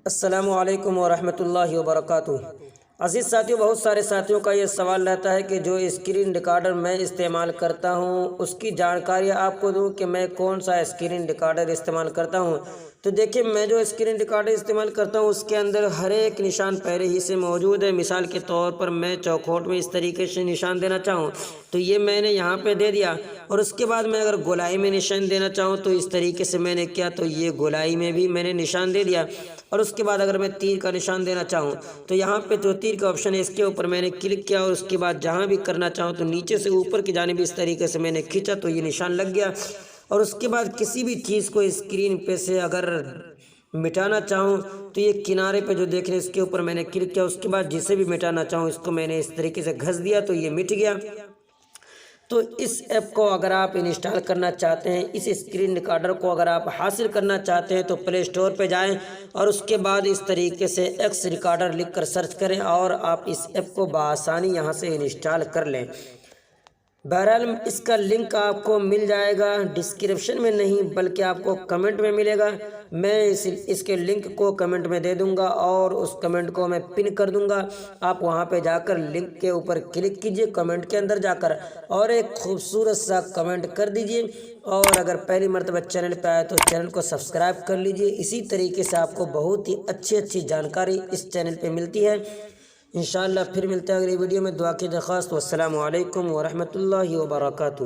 السلام علیکم ورحمۃ اللہ وبرکاتہ۔ عزیز ساتھیوں، بہت سارے ساتھیوں کا یہ سوال رہتا ہے کہ جو اسکرین ریکارڈر میں استعمال کرتا ہوں اس کی جانکاری آپ کو دوں کہ میں کون سا اسکرین ریکارڈر استعمال کرتا ہوں۔ تو دیکھیں، میں جو اسکرین ریکارڈر استعمال کرتا ہوں اس کے اندر ہر ایک نشان پہلے ہی سے موجود ہے۔ مثال کے طور پر میں چوکھوٹ میں اس طریقے سے نشان دینا چاہوں تو یہ میں نے یہاں پہ دے دیا، اور اس کے بعد میں اگر گولائی میں نشان دینا چاہوں تو اس طریقے سے میں نے کیا، تو یہ گولائی میں بھی میں نے نشان دے دیا۔ اور اس کے بعد اگر میں تیر کا نشان دینا چاہوں تو یہاں پہ جو تیر کا آپشن ہے اس کے اوپر میں نے کلک کیا، اور اس کے بعد جہاں بھی کرنا چاہوں تو نیچے سے اوپر کی جانب اس طریقے سے میں نے کھینچا تو یہ نشان لگ گیا۔ اور اس کے بعد کسی بھی چیز کو اسکرین پہ سے اگر مٹانا چاہوں تو یہ کنارے پہ جو دیکھ رہے ہیں اس کے اوپر میں نے کلک کیا، اس کے بعد جسے بھی مٹانا چاہوں اس کو میں نے اس طریقے سے گھس دیا تو یہ مٹ گیا۔ تو اس ایپ کو اگر آپ انسٹال کرنا چاہتے ہیں، اس اسکرین ریکارڈر کو اگر آپ حاصل کرنا چاہتے ہیں تو پلے اسٹور پہ جائیں اور اس کے بعد اس طریقے سے ایکس ریکارڈر لکھ کر سرچ کریں اور آپ اس ایپ کو بآسانی یہاں سے انسٹال کر لیں۔ بہرحال اس کا لنک آپ کو مل جائے گا ڈسکرپشن میں، نہیں بلکہ آپ کو کمنٹ میں ملے گا۔ میں اس کے لنک کو کمنٹ میں دے دوں گا اور اس کمنٹ کو میں پن کر دوں گا۔ آپ وہاں پہ جا کر لنک کے اوپر کلک کیجئے، کمنٹ کے اندر جا کر اور ایک خوبصورت سا کمنٹ کر دیجئے، اور اگر پہلی مرتبہ چینل پہ آئے تو چینل کو سبسکرائب کر لیجئے۔ اسی طریقے سے آپ کو بہت ہی اچھی جانکاری اس چینل پہ ملتی ہے۔ انشاءاللہ پھر ملتے ہیں اگلی ویڈیو میں۔ دعا کی درخواست۔ والسلام علیکم ورحمۃ اللہ وبرکاتہ۔